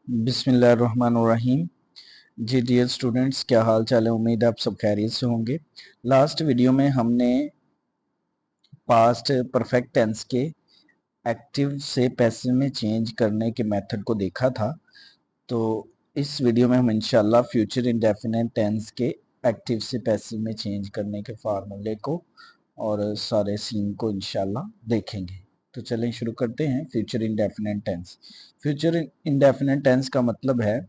बिस्मिल्लाहिर्रहमानिर्रहीम। जी dear students, क्या हाल चाल है। उम्मीद है आप सब खैरियत से होंगे। लास्ट वीडियो में हमने पास्ट परफेक्ट टेंस के एक्टिव से पैसिव में चेंज करने के मेथड को देखा था। तो इस वीडियो में हम इंशाल्लाह फ्यूचर इंडेफिनिट टेंस के एक्टिव से पैसिव में चेंज करने के फार्मूले को और सारे सीन को इंशाल्लाह देखेंगे। तो चलें शुरू करते हैं। Future indefinite tense. Future indefinite tense का मतलब है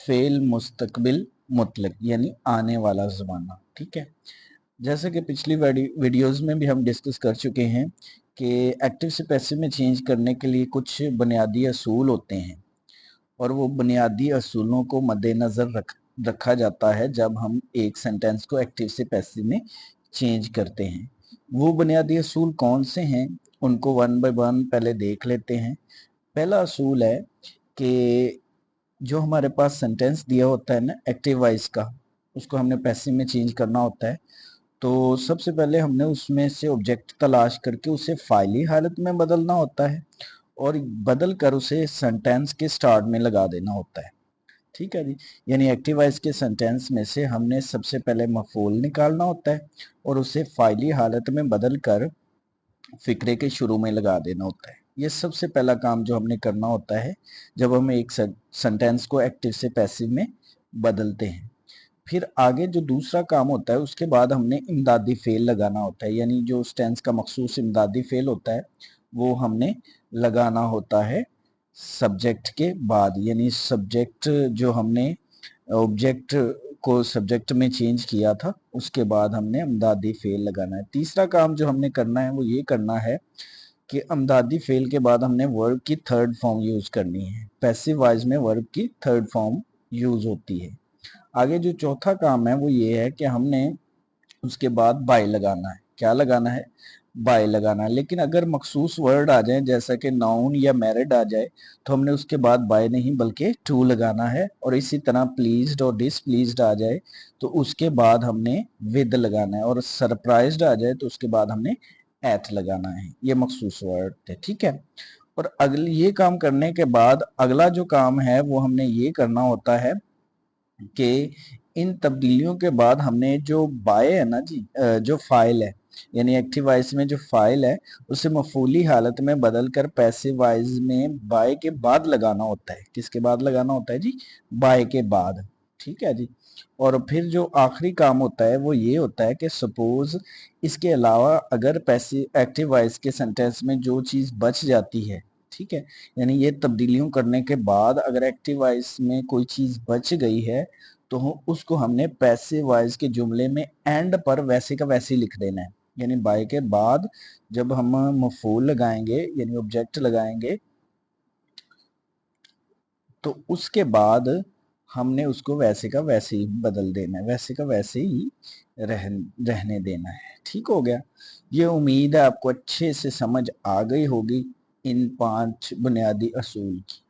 फेल मुस्तकबिल मुतलक, यानी आने वाला ज़माना। ठीक है, जैसे कि पिछली वीडियोस में भी हम डिस्कस कर चुके हैं कि एक्टिव से पैसिव में चेंज करने के लिए कुछ बुनियादी असूल होते हैं और वो बुनियादी असूलों को मद्देनज़र रखा जाता है जब हम एक सेंटेंस को एक्टिव से पैसिव में चेंज करते हैं। वो बुनियादी असूल कौन से हैं, उनको वन बाय वन पहले देख लेते हैं। पहला असूल है कि जो हमारे पास सेंटेंस दिया होता है ना एक्टिव वॉइस का, उसको हमने पैसिव में चेंज करना होता है। तो सबसे पहले हमने उसमें से ऑब्जेक्ट तलाश करके उसे फाइली हालत में बदलना होता है और बदल कर उसे सेंटेंस के स्टार्ट में लगा देना होता है। ठीक है जी, यानी एक्टिव वॉइस के सेंटेंस में से हमने सबसे पहले मफूल निकालना होता है और उसे फाइली हालत में बदल कर फिक्रे के शुरू में लगा देना होता है। ये सबसे पहला काम जो हमने करना होता है जब हम एक सेंटेंस को एक्टिव से पैसिव में बदलते हैं। फिर आगे जो दूसरा काम होता है उसके बाद हमने इमदादी फेल लगाना होता है, यानी जो उस टेंस का मखसूस इमदादी फेल होता है वो हमने लगाना होता है सब्जेक्ट के बाद। यानी सब्जेक्ट जो हमने ऑब्जेक्ट को सब्जेक्ट में चेंज किया था उसके बाद हमने अमदादी फेल लगाना है। तीसरा काम जो हमने करना है वो ये करना है कि अमदादी फेल के बाद हमने वर्ब की थर्ड फॉर्म यूज करनी है। पैसिव वॉइस में वर्ब की थर्ड फॉर्म यूज होती है। आगे जो चौथा काम है वो ये है कि हमने उसके बाद बाय लगाना है। क्या लगाना है? बाय लगाना है। लेकिन अगर मखसूस वर्ड आ जाए जैसा कि नाउन या मैरिड आ जाए तो हमने उसके बाद बाय नहीं बल्कि टू लगाना है। और इसी तरह प्लीज्ड और डिसप्लीज्ड आ जाए तो उसके बाद हमने विद लगाना है। और सरप्राइज्ड आ जाए तो उसके बाद हमने एट लगाना है। ये मखसूस वर्ड थे। ठीक है, और अगली ये काम करने के बाद अगला जो काम है वो हमने ये करना होता है कि इन तब्दीलियों के बाद हमने जो बाय है ना जी, जो फाइल है यानी एक्टिव वॉइस में जो फाइल है उसे मफूली हालत में बदल कर पैसिव वॉइस में बाय के बाद लगाना होता है। किसके बाद लगाना होता है जी? बाय के बाद। ठीक है जी, और फिर जो आखिरी काम होता है वो ये होता है कि सपोज इसके अलावा अगर पैसिव एक्टिव वॉइस के सेंटेंस में जो चीज़ बच जाती है, ठीक है, यानी ये तब्दीलियों करने के बाद अगर एक्टिव वॉइस में कोई चीज़ बच गई है तो उसको हमने पैसिव वॉइस के जुमले में एंड पर वैसे का वैसे ही लिख देना है। यानी बाय के बाद जब हम मफूल लगाएंगे यानी ऑब्जेक्ट लगाएंगे तो उसके बाद हमने उसको वैसे का वैसे ही बदल देना है, वैसे का वैसे ही रहने देना है। ठीक हो गया। ये उम्मीद है आपको अच्छे से समझ आ गई होगी इन 5 बुनियादी असूल की।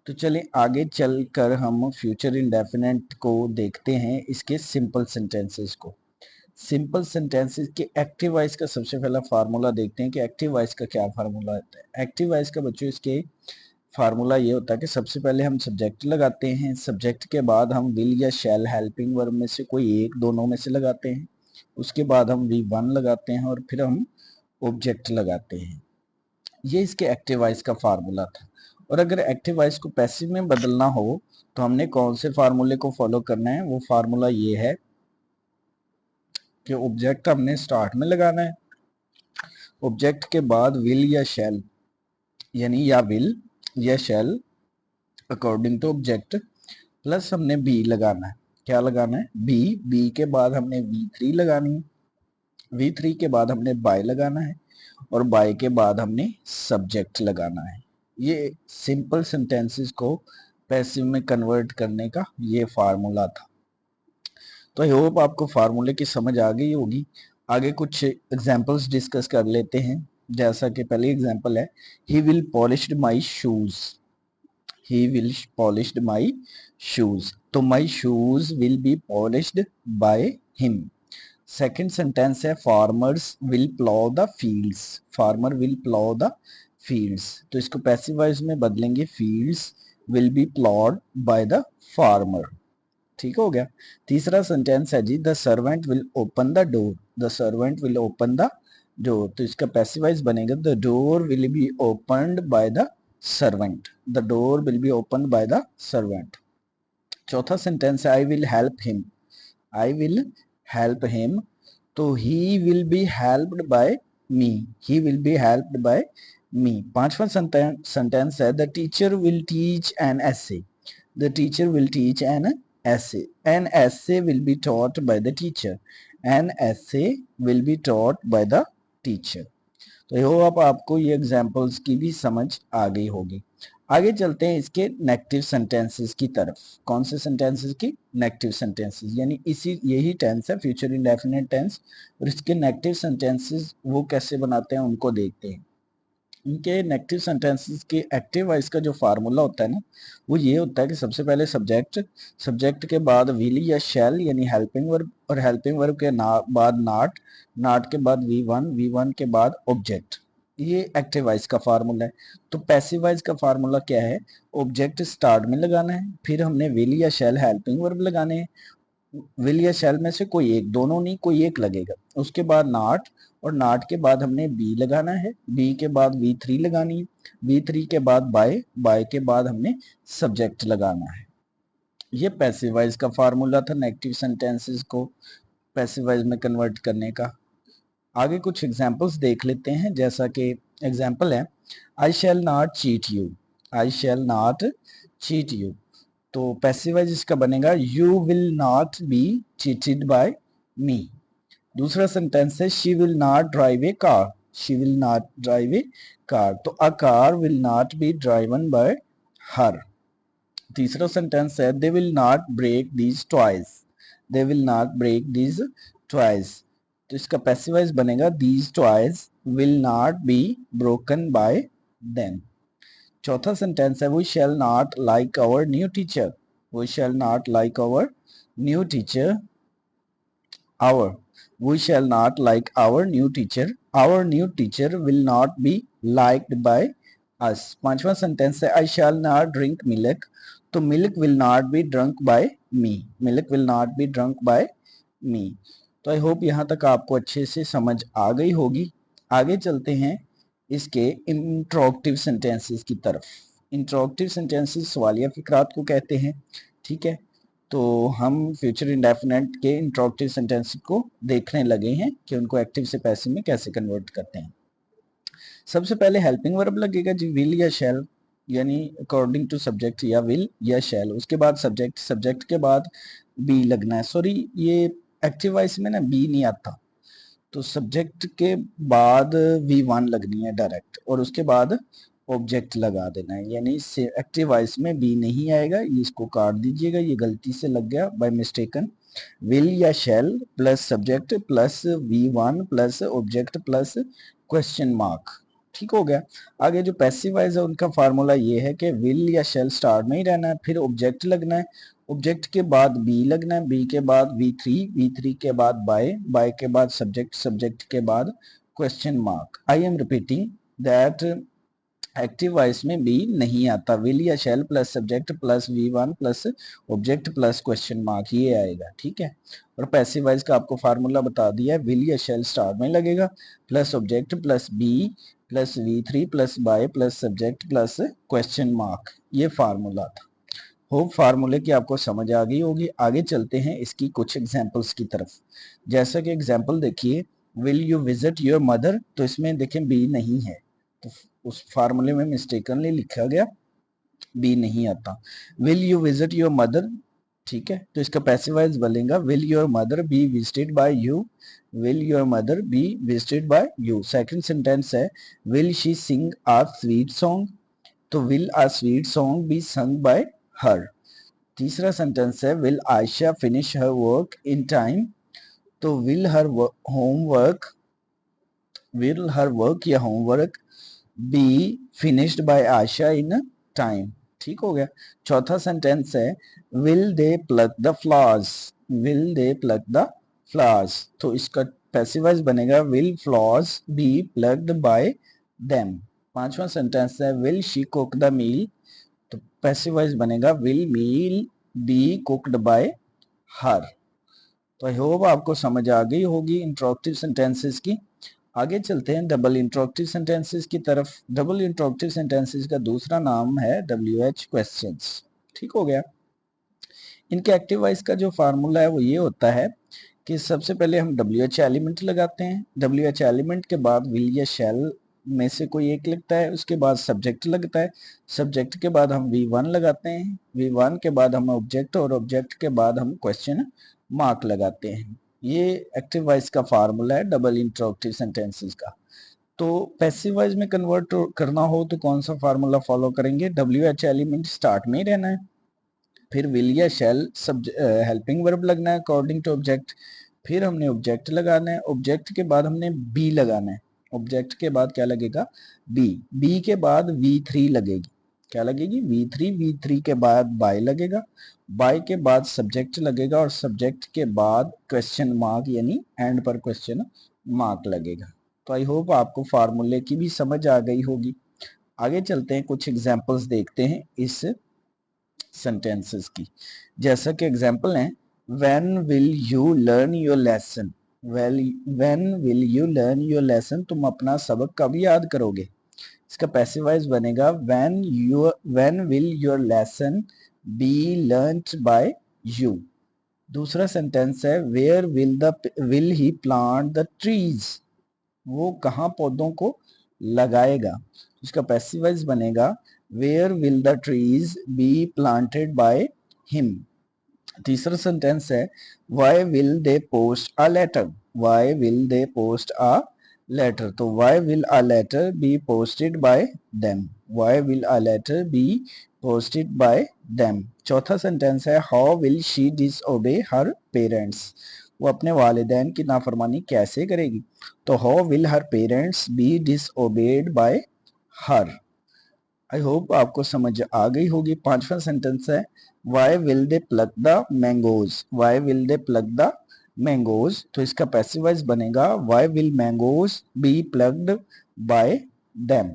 तो चलिए आगे चलकर हम फ्यूचर इंडेफिनिट को देखते हैं, इसके सिंपल सेंटेंसेस को। सिंपल सेंटेंसेस के एक्टिव वॉइस का सबसे पहला फार्मूला देखते हैं कि एक्टिव वॉइस का क्या फार्मूला होता है। एक्टिव वॉइस का बच्चों इसके फार्मूला ये होता है कि सबसे पहले हम सब्जेक्ट लगाते हैं, सब्जेक्ट के बाद हम विल या शैल हेल्पिंग वर्ब में से कोई एक दोनों में से लगाते हैं, उसके बाद हम वी वन लगाते हैं और फिर हम ऑब्जेक्ट लगाते हैं। ये इसके एक्टिव वॉइस का फार्मूला था। और अगर एक्टिव वॉइस को पैसिव में बदलना हो तो हमने कौन से फार्मूले को फॉलो करना है? वो फार्मूला ये है कि ऑब्जेक्ट हमने स्टार्ट में लगाना है, ऑब्जेक्ट के बाद विल या शैल, यानी या विल या शैल अकॉर्डिंग टू ऑब्जेक्ट, प्लस हमने बी लगाना है। क्या लगाना है? बी। बी के बाद हमने वी थ्री लगानी है, वी थ्री के बाद हमने बाय लगाना है और बाय के बाद हमने सब्जेक्ट लगाना है। ये सिंपल सेंटेंसेस को पैसिव में कन्वर्ट करने का ये फार्मूला था। तो आई होप आपको फार्मूले की समझ आ गई होगी। आगे कुछ एग्जांपल्स डिस्कस कर लेते हैं। जैसा कि पहली एग्जांपल है, he will polished my shoes. he will polished my shoes, तो my shoes will be polished by him। Second sentence है, farmers will plow the fields। farmer will plow the fields, तो इसको पैसिव वॉइस में बदलेंगे fields will be plowed by the farmer. ठीक हो गया। तीसरा सेंटेंस है जी, the servant will open the door, the servant will open the door, तो इसका पैसिव वॉइस बनेगा the door will be opened by the servant, the door will be opened by the servant. चौथा sentence है I will help him, I will help him, तो he will be helped by me, he will be helped by मी। पांचवा sentence है the teacher will teach an essay, the teacher will teach an essay, an essay will be taught by the teacher, an essay will be taught by the teacher। तो ये अब आपको ये examples की भी समझ आ गई होगी। आगे चलते हैं इसके नेगेटिव सेंटेंसेस की तरफ। कौन से सेंटेंसेस की? नेगेटिव सेंटेंसेस, यानी इसी यही टेंस है फ्यूचर इंडेफिनिट टेंस, और इसके नेगेटिव सेंटेंसेस वो कैसे बनाते हैं उनको देखते हैं। इनके नेगेटिव सेंटेंसेस के एक्टिव वॉइस का जो फार्मूला होता है ना, वो ये होता है कि सबसे पहले सब्जेक्ट, सब्जेक्ट के बाद विल या शैल यानी हेल्पिंग वर्ब, और हेल्पिंग वर्ब के बाद नॉट, नॉट के बाद वी वन के बाद ऑब्जेक्ट। ये एक्टिव वॉइस का फार्मूला है। तो पैसिव वॉइस का फार्मूला क्या है? ऑब्जेक्ट स्टार्ट में लगाना है, फिर हमने विल या शैल हेल्पिंग वर्ब लगाने हैं, विल या शैल में से कोई एक, दोनों नहीं कोई एक लगेगा, उसके बाद नॉट, और नॉट के बाद हमने बी लगाना है, बी के बाद V3 लगानी है, V3 के बाद बाय, बाय के बाद हमने सब्जेक्ट लगाना है। ये पैसिव वॉइस का फार्मूला था नेगेटिव सेंटेंसेस को पैसिव वॉइस में कन्वर्ट करने का। आगे कुछ एग्जांपल्स देख लेते हैं, जैसा कि एग्जांपल है I shall not cheat you, I shall not cheat you, तो पैसिव वॉइस इसका बनेगा you will not be cheated by me. दूसरा सेंटेंस है she will not drive a car, she will not drive a car, तो a car will not be driven by her. तीसरा sentence है they will not break these toys, they will not break these toys, तो इसका passive voice बनेगा these toys will not be broken by them. चौथा sentence है we shall not like our new teacher, we shall not like our new teacher, our, we shall not like our new teacher, our new teacher will not be liked by us। पांचवा sentence है I shall not drink milk, तो milk will not be drunk by me, milk will not be drunk by me। तो I hope यहाँ तक आपको अच्छे से समझ आ गई होगी। आगे चलते हैं इसके इंट्रोगेटिव सेंटेंसेस की तरफ। इंट्रोगेटिव सेंटेंसेस सवालिया फिक्रात को कहते हैं, ठीक है। तो हम फ्यूचर इंडेफिनेट के इंट्रोगेटिव सेंटेंस को देखने लगे हैं कि उनको एक्टिव से पैसिव में कैसे कन्वर्ट करते हैं। सबसे पहले हेल्पिंग वर्ब लगेगा जी, विल या शैल, यानी अकॉर्डिंग टू सब्जेक्ट, या विल या शैल, उसके बाद सब्जेक्ट, सब्जेक्ट के बाद बी लगना है। सॉरी, ये एक्टिव वॉइस में ना बी नहीं आता, तो सब्जेक्ट के बाद V1 लगनी है डायरेक्ट, और उसके बाद ऑब्जेक्ट लगा देना है, यानी एक्टिव वॉइस में बी नहीं आएगा, इसको काट दीजिएगा, ये गलती से लग गया बाय मिस्टेकन। विल या shall plus subject plus V1 plus object plus question mark, ठीक हो गया। आगे जो पैसिव वॉइस है उनका फार्मूला ये है कि विल या शैल स्टार्ट में ही रहना है, फिर ऑब्जेक्ट लगना है, ऑब्जेक्ट के बाद बी लगना है, बी के बाद V3, V3 के बाद बाय, बाय के बाद सब्जेक्ट, सब्जेक्ट के बाद question mark. I am repeating that active voice में बी नहीं आता, विल या shall plus subject plus V1 plus object plus question mark, ये आएगा, ठीक है। और पैसिव वॉइस का आपको फार्मूला बता दिया है, विल या शैल स्टार्ट में लगेगा, plus object plus B plus V3 plus by plus subject plus question mark, ये फार्मूला था। होप फार्मूले की आपको समझ आ गई होगी। आगे चलते हैं इसकी कुछ एग्जांपल्स की तरफ। जैसा कि एग्जांपल देखिए, will you visit your mother, तो इसमें देखें बी नहीं है, तो उस फार्मूले में मिस्टेकनली लिखा गया, बी नहीं आता। Will you visit your mother, ठीक है, तो इसका पैसिव वॉइस बनेगा will your mother be visited by you, will your mother be visited by you. Second sentence है will she sing a sweet song, तो will a sweet song be sung by her. तीसरा sentence है will Ayesha finish her work in time, तो will her homework, will her work या homework be finished bye Ayesha in time, ठीक हो गया। चौथा sentence है will they pluck the flowers, will they pluck the flowers, तो इसका पैसिव वॉइस बनेगा will flowers be plucked by them. पांचवा सेंटेंस है will she cook the meal, तो पैसिव वॉइस बनेगा will meal be cooked by her. तो I hope आपको समझ आ गई होगी इंट्रोगेटिव सेंटेंसेस की। आगे चलते हैं डबल इंट्रोगेटिव सेंटेंसेस की तरफ। डबल इंट्रोगेटिव सेंटेंसेस का दूसरा नाम है WH क्वेश्चंस। ठीक हो गया। इनके एक्टिव वॉइस का जो फार्मूला है वो ये होता है कि सबसे पहले हम WH एलिमेंट लगाते हैं। WH एलिमेंट के बाद विल या शैल में से कोई एक लगता है, उसके बाद सब्जेक्ट लगता है, सब्जेक्ट के बाद हम V1 लगाते हैं, V1 के बाद हम ऑब्जेक्ट, और ऑब्जेक्ट के बाद हम क्वेश्चन मार्क लगाते हैं। ये एक्टिव वॉइस का फार्मूला है डबल इंट्रोगेटिव सेंटेंसेस का। तो पैसिव वॉइस में कन्वर्ट करना हो तो कौन सा फार्मूला फॉलो करेंगे? WH एलिमेंट स्टार्ट में ही रहना है, फिर विल या शैल सब हेल्पिंग वर्ब लगना है अकॉर्डिंग टू ऑब्जेक्ट, फिर हमने ऑब्जेक्ट लगाना है, ऑब्जेक्ट के बाद हमने बी लगाना है, ऑब्जेक्ट के बाद क्या लगेगा? बी, बी के बाद V3 लगेगी, क्या लगेगी? V3, V3 के बाद बाय लगेगा, बाय के बाद सब्जेक्ट लगेगा, और सब्जेक्ट के बाद क्वेश्चन मार्क यानी एंड पर क्वेश्चन मार्क लगेगा। तो आई होप आपको फार्मूले की भी समझ आ गई होगी। आगे चलते हैं, कुछ एग्जांपल्स देखते हैं इस सेंटेंसेस की। जैसा कि एग्जांपल है, when will you learn your lesson? when will you learn your lesson? तुम अपना सबक कब याद करोगे? इसका पैसिव वॉइस बनेगा when will your lesson be learnt by you? दूसरा सेंटेंस है where will he plant the trees? वो कहाँ पौधों को लगाएगा? इसका पैसिव वॉइस बनेगा where will the trees be planted by him? तीसरा सेंटेंस है why will they post a letter? why will they post a letter? तो why will a letter be posted by them? why will a letter be posted by them? चौथा sentence है how will she disobey her parents? वो अपने वालिदैन की नाफरमानी कैसे करेगी? तो how will her parents be disobeyed by her? I hope आपको समझ आ गई होगी। पांचवा सेंटेंस है why will they pluck the mangoes? why will they pluck the mangoes? तो इसका पैसिव वॉइस बनेगा why will mangoes be plucked by them?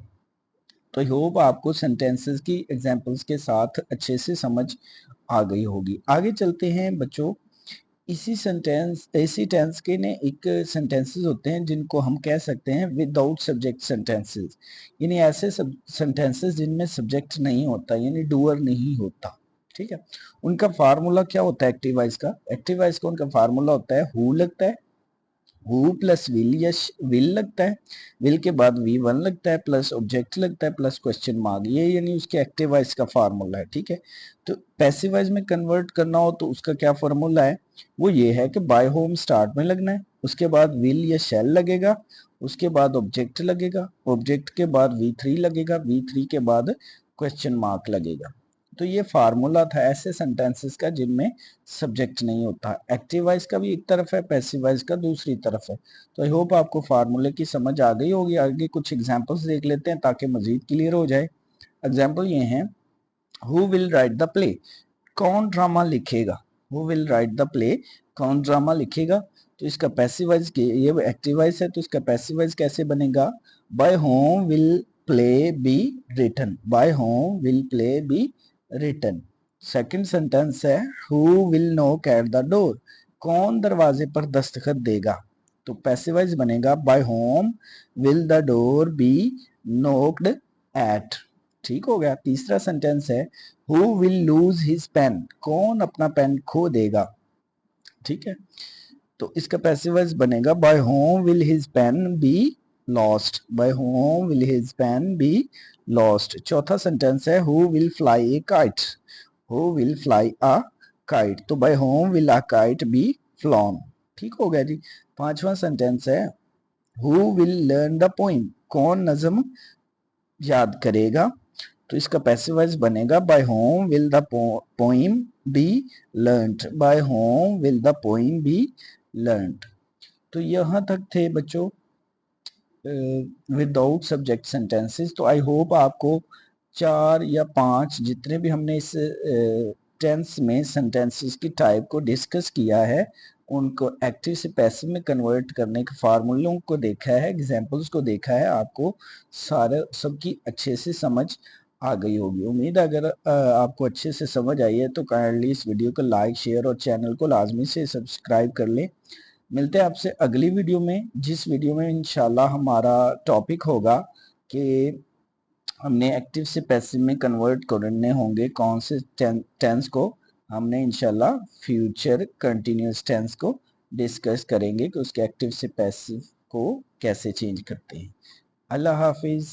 तो आई होप आपको सेंटेंसेस की एग्जांपल्स के साथ अच्छे से समझ आ गई होगी। आगे चलते हैं बच्चों, इसी टेंस के ने एक सेंटेंसेस होते हैं जिनको हम कह सकते हैं विदाउट सब्जेक्ट सेंटेंसेस, यानी ऐसे सेंटेंसेस जिनमें सब्जेक्ट नहीं होता, यानी डूअर नहीं होता। ठीक है, उनका फार्मूला क्या होता है? एक्टिव वॉइस का, एक्टिव वॉइस का उनका फार्मूला होता है हु लगता है, हु प्लस विल या विल लगता है, विल के बाद V1 लगता है, प्लस ऑब्जेक्ट लगता है, प्लस क्वेश्चन मार्क, ये यानी उसके एक्टिव वॉइस का फार्मूला है। ठीक है, तो पैसिव वॉइस में कन्वर्ट करना हो तो उसका क्या फार्मूला है? वो ये है कि बाय होम स्टार्ट में लगना है, उसके बाद विल या शैल लगेगा, उसके बाद ऑब्जेक्ट लगेगा, ऑब्जेक्ट के बाद V3 लगेगा, V3 के बाद क्वेश्चन मार्क लगेगा। तो ये फार्मूला था ऐसे सेंटेंसेस का जिनमें सब्जेक्ट नहीं होता। एक्टिव वॉइस का भी एक तरफ है, पैसिव वॉइस का दूसरी तरफ है। तो आई होप आपको फार्मूले की समझ आ गई होगी। आगे कुछ एग्जांपल्स देख लेते हैं ताकि मजीद क्लियर हो जाए। एग्जांपल ये हैं, who will write the play? कौन ड्रामा लिखेगा? Who will write the play? कौन ड्रामा लिखेगा? तो इसका पैसिव वॉइस, ये एक्टिव वॉइस है तो इसका पैसिव वॉइस कैसे बनेगा? By whom will play be written, by whom will play be written. Second sentence है who will knock at the door? कौन दरवाजे पर दस्तखत देगा? तो पैसिव वॉइस बनेगा by whom will the door B knocked at. ठीक हो गया। तीसरा सेंटेंस है who will lose his pen? कौन अपना पेन खो देगा? ठीक है, तो इसका पैसिव वॉइस बनेगा by whom will his pen be lost, by whom will his pen be lost. चौथा सेंटेंस है who will fly a kite? Who will fly a kite? तो by whom will a kite be flown. ठीक हो गया जी। पांचवा sentence है who will learn the poem? कौन नज्म याद करेगा? तो इसका पैसिव वॉइस बनेगा by whom will the poem be learned, by whom will the poem be learned. तो यहाँ तक थे बच्चों विदाउट सब्जेक्ट सेंटेंसेस। तो आई होप आपको 4 या 5 जितने भी हमने इस टेंस में सेंटेंसेस की टाइप को डिस्कस किया है, उनको एक्टिव से पैसिव में कन्वर्ट करने के फार्मूलों को देखा है, एग्जांपल्स को देखा है, आपको सारे सबकी अच्छे से समझ आ गई होगी। उम्मीद है अगर आपको अच्छे से समझ आई है तो काइंडली इस वीडियो को लाइक शेयर और चैनल को लाजमी से सब्सक्राइब कर लें। मिलते हैं आपसे अगली वीडियो में, जिस वीडियो में इंशाल्लाह हमारा टॉपिक होगा कि हमने एक्टिव से पैसिव में कन्वर्ट करने होंगे कौन से टेंस को। हमने इंशाल्लाह फ्यूचर कंटिन्यूअस टेंस को डिस्कस करेंगे कि उसके एक्टिव से पैसिव को कैसे चेंज करते हैं। अल्लाह हाफिज।